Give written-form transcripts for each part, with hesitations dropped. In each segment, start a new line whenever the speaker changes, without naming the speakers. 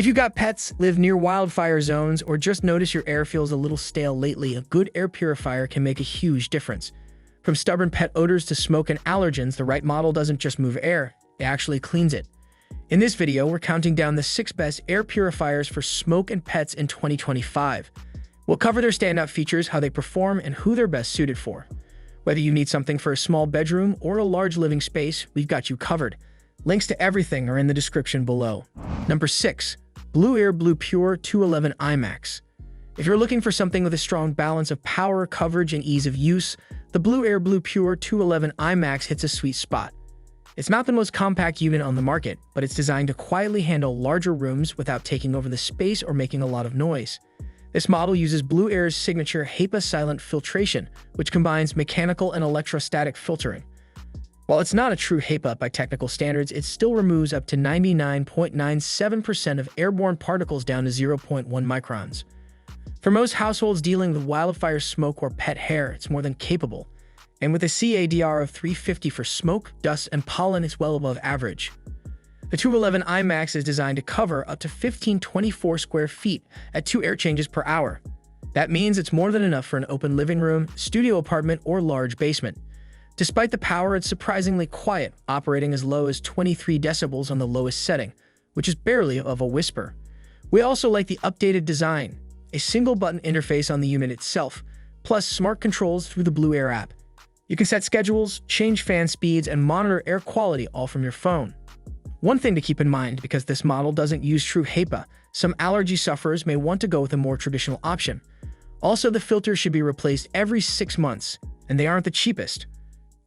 If you got pets, live near wildfire zones, or just notice your air feels a little stale lately, a good air purifier can make a huge difference. From stubborn pet odors to smoke and allergens, the right model doesn't just move air, it actually cleans it. In this video, we're counting down the 6 best air purifiers for smoke and pets in 2025. We'll cover their standout features, how they perform, and who they're best suited for. Whether you need something for a small bedroom or a large living space, we've got you covered. Links to everything are in the description below. Number 6. Blueair Pure 211 IMAX. If you're looking for something with a strong balance of power, coverage, and ease of use, the Blueair Pure 211 IMAX hits a sweet spot. It's not the most compact unit on the market, but it's designed to quietly handle larger rooms without taking over the space or making a lot of noise. This model uses Blueair's signature HEPA silent filtration, which combines mechanical and electrostatic filtering. While it's not a true HEPA by technical standards, it still removes up to 99.97% of airborne particles down to 0.1 microns. For most households dealing with wildfire smoke or pet hair, it's more than capable. And with a CADR of 350 for smoke, dust, and pollen, it's well above average. The 211 IMAX is designed to cover up to 1524 square feet at 2 air changes per hour. That means it's more than enough for an open living room, studio apartment, or large basement. Despite the power, it's surprisingly quiet, operating as low as 23 decibels on the lowest setting, which is barely of a whisper. We also like the updated design, a single-button interface on the unit itself, plus smart controls through the Blueair app. You can set schedules, change fan speeds, and monitor air quality all from your phone. One thing to keep in mind, because this model doesn't use true HEPA, some allergy sufferers may want to go with a more traditional option. Also, the filters should be replaced every 6 months, and they aren't the cheapest.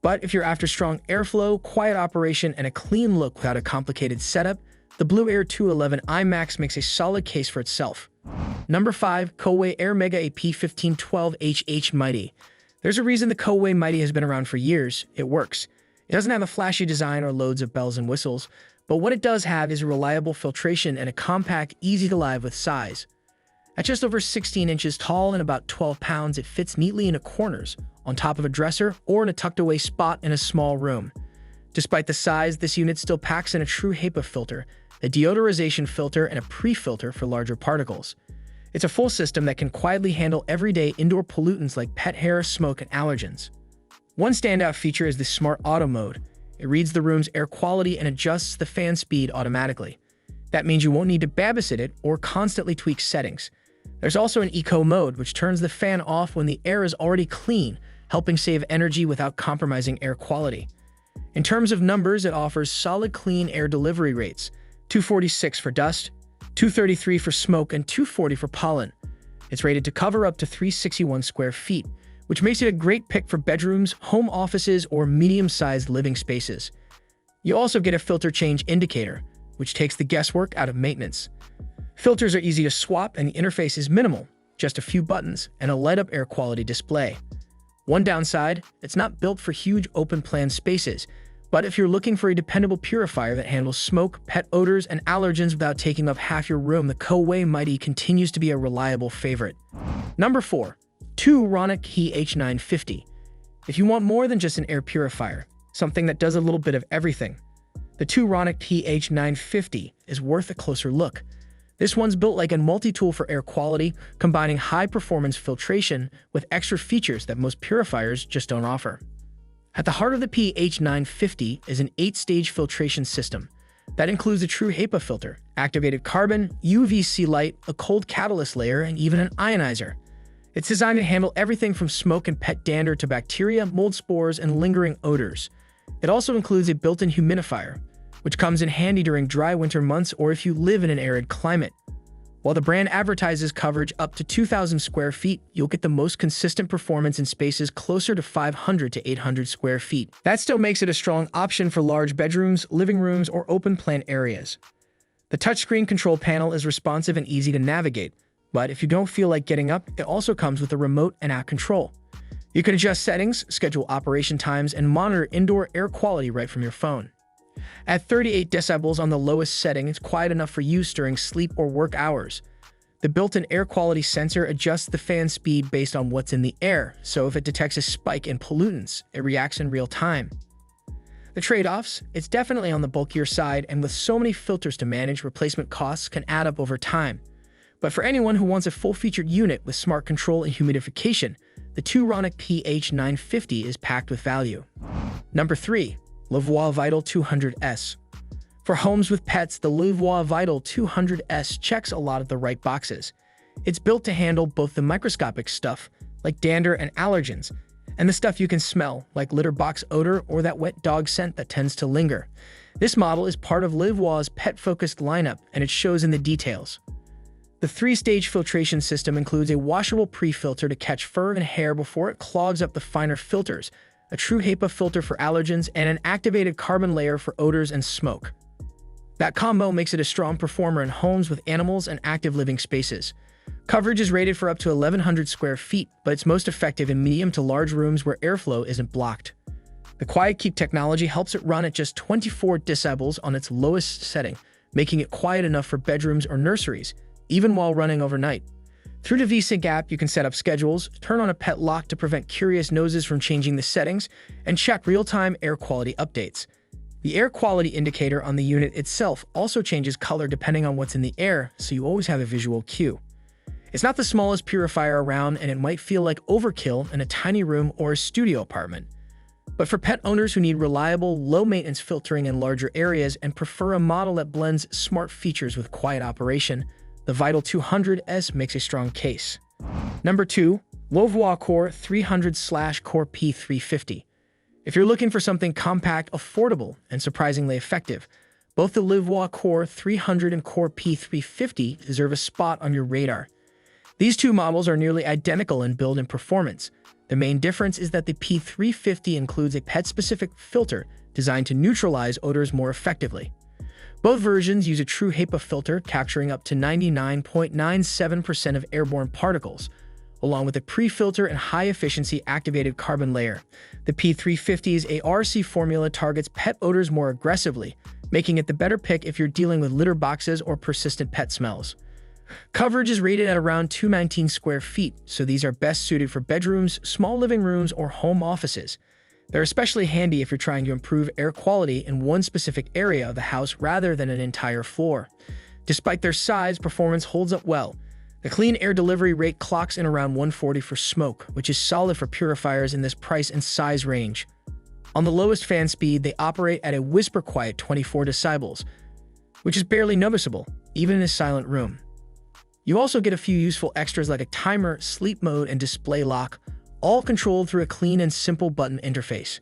But if you're after strong airflow, quiet operation, and a clean look without a complicated setup, the Blueair 211 IMAX makes a solid case for itself. Number 5. Coway Airmega AP1512HH Mighty. There's a reason the Coway Mighty has been around for years. It works. It doesn't have a flashy design or loads of bells and whistles, but what it does have is a reliable filtration and a compact, easy-to-live with size. At just over 16 inches tall and about 12 pounds, it fits neatly into corners, on top of a dresser, or in a tucked-away spot in a small room. Despite the size, this unit still packs in a true HEPA filter, a deodorization filter, and a pre-filter for larger particles. It's a full system that can quietly handle everyday indoor pollutants like pet hair, smoke, and allergens. One standout feature is the Smart Auto mode. It reads the room's air quality and adjusts the fan speed automatically. That means you won't need to babysit it or constantly tweak settings. There's also an Eco mode, which turns the fan off when the air is already clean, helping save energy without compromising air quality. In terms of numbers, it offers solid clean air delivery rates, 246 for dust, 233 for smoke, and 240 for pollen. It's rated to cover up to 361 square feet, which makes it a great pick for bedrooms, home offices, or medium-sized living spaces. You also get a filter change indicator, which takes the guesswork out of maintenance. Filters are easy to swap, and the interface is minimal, just a few buttons and a light-up air quality display. One downside, it's not built for huge open-plan spaces, but if you're looking for a dependable purifier that handles smoke, pet odors, and allergens without taking up half your room, the Coway Mighty continues to be a reliable favorite. Number 4. Turonic PH950. If you want more than just an air purifier, something that does a little bit of everything, the Turonic PH950 is worth a closer look. This one's built like a multi-tool for air quality, combining high-performance filtration with extra features that most purifiers just don't offer. At the heart of the PH950 is an 8-stage filtration system. That includes a true HEPA filter, activated carbon, UVC light, a cold catalyst layer, and even an ionizer. It's designed to handle everything from smoke and pet dander to bacteria, mold spores, and lingering odors. It also includes a built-in humidifier, which comes in handy during dry winter months or if you live in an arid climate. While the brand advertises coverage up to 2,000 square feet, you'll get the most consistent performance in spaces closer to 500 to 800 square feet. That still makes it a strong option for large bedrooms, living rooms, or open-plan areas. The touchscreen control panel is responsive and easy to navigate, but if you don't feel like getting up, it also comes with a remote and app control. You can adjust settings, schedule operation times, and monitor indoor air quality right from your phone. At 38 decibels on the lowest setting, it's quiet enough for use during sleep or work hours. The built-in air quality sensor adjusts the fan speed based on what's in the air, so if it detects a spike in pollutants, it reacts in real time. The trade-offs? It's definitely on the bulkier side, and with so many filters to manage, replacement costs can add up over time. But for anyone who wants a full-featured unit with smart control and humidification, the Turonic PH950 is packed with value. Number 3. Levoit Vital 200S. For homes with pets, the Levoit Vital 200S checks a lot of the right boxes. It's built to handle both the microscopic stuff, like dander and allergens, and the stuff you can smell, like litter box odor or that wet dog scent that tends to linger. This model is part of Levoit's pet-focused lineup, and it shows in the details. The 3-stage filtration system includes a washable pre-filter to catch fur and hair before it clogs up the finer filters, a true HEPA filter for allergens, and an activated carbon layer for odors and smoke. That combo makes it a strong performer in homes with animals and active living spaces. Coverage is rated for up to 1,100 square feet, but it's most effective in medium to large rooms where airflow isn't blocked. The Quiet Keep technology helps it run at just 24 decibels on its lowest setting, making it quiet enough for bedrooms or nurseries, even while running overnight. Through the VSync app, you can set up schedules, turn on a pet lock to prevent curious noses from changing the settings, and check real-time air quality updates. The air quality indicator on the unit itself also changes color depending on what's in the air, so you always have a visual cue. It's not the smallest purifier around, and it might feel like overkill in a tiny room or a studio apartment. But for pet owners who need reliable, low-maintenance filtering in larger areas and prefer a model that blends smart features with quiet operation, the Vital 200S makes a strong case. Number 2. Levoit Core 300/Core P350. If you're looking for something compact, affordable, and surprisingly effective, both the Levoit Core 300 and Core P350 deserve a spot on your radar. These two models are nearly identical in build and performance. The main difference is that the P350 includes a pet-specific filter designed to neutralize odors more effectively. Both versions use a true HEPA filter, capturing up to 99.97% of airborne particles, along with a pre-filter and high-efficiency activated carbon layer. The P350's ARC formula targets pet odors more aggressively, making it the better pick if you're dealing with litter boxes or persistent pet smells. Coverage is rated at around 219 square feet, so these are best suited for bedrooms, small living rooms, or home offices. They're especially handy if you're trying to improve air quality in one specific area of the house rather than an entire floor. Despite their size, performance holds up well. The clean air delivery rate clocks in around 140 for smoke, which is solid for purifiers in this price and size range. On the lowest fan speed, they operate at a whisper-quiet 24 decibels, which is barely noticeable, even in a silent room. You also get a few useful extras like a timer, sleep mode, and display lock, all controlled through a clean and simple button interface.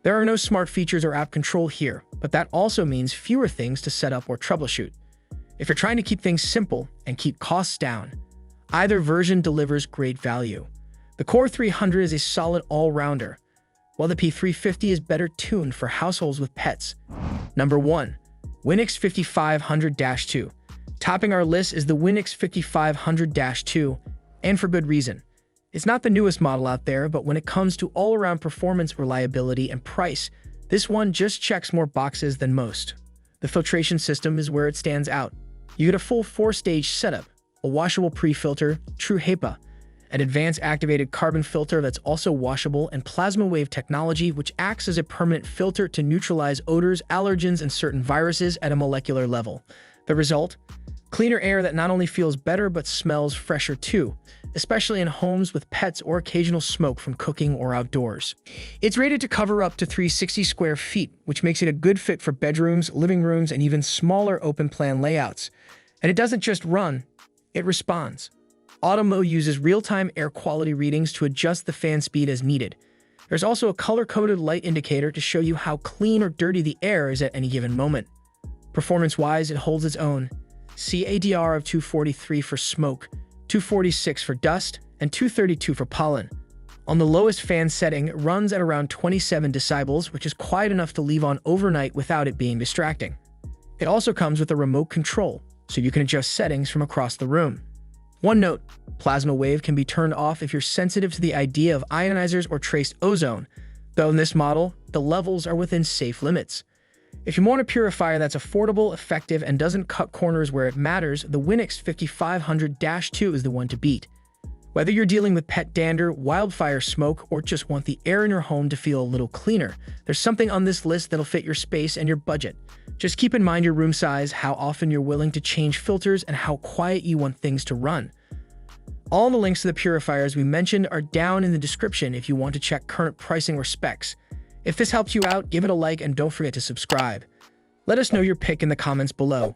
There are no smart features or app control here, but that also means fewer things to set up or troubleshoot. If you're trying to keep things simple and keep costs down, either version delivers great value. The Core 300 is a solid all-rounder, while the P350 is better tuned for households with pets. Number 1. Winix 5500-2. Topping our list is the Winix 5500-2, and for good reason. It's not the newest model out there, but when it comes to all-around performance, reliability, and price, this one just checks more boxes than most. The filtration system is where it stands out. You get a full 4-stage setup, a washable pre-filter, true HEPA, an advanced activated carbon filter that's also washable, and plasma wave technology, which acts as a permanent filter to neutralize odors, allergens, and certain viruses at a molecular level. The result? Cleaner air that not only feels better but smells fresher too, especially in homes with pets or occasional smoke from cooking or outdoors. It's rated to cover up to 360 square feet, which makes it a good fit for bedrooms, living rooms, and even smaller open-plan layouts. And it doesn't just run, it responds. Auto mode uses real-time air quality readings to adjust the fan speed as needed. There's also a color-coded light indicator to show you how clean or dirty the air is at any given moment. Performance-wise, it holds its own. CADR of 243 for smoke, 246 for dust, and 232 for pollen. On the lowest fan setting, it runs at around 27 decibels, which is quiet enough to leave on overnight without it being distracting. It also comes with a remote control, so you can adjust settings from across the room. One note, plasma wave can be turned off if you're sensitive to the idea of ionizers or trace ozone, though in this model, the levels are within safe limits. If you want a purifier that's affordable, effective, and doesn't cut corners where it matters, the Winix 5500-2 is the one to beat. Whether you're dealing with pet dander, wildfire smoke, or just want the air in your home to feel a little cleaner, there's something on this list that'll fit your space and your budget. Just keep in mind your room size, how often you're willing to change filters, and how quiet you want things to run. All the links to the purifiers we mentioned are down in the description if you want to check current pricing or specs. If this helps you out, give it a like and don't forget to subscribe. Let us know your pick in the comments below.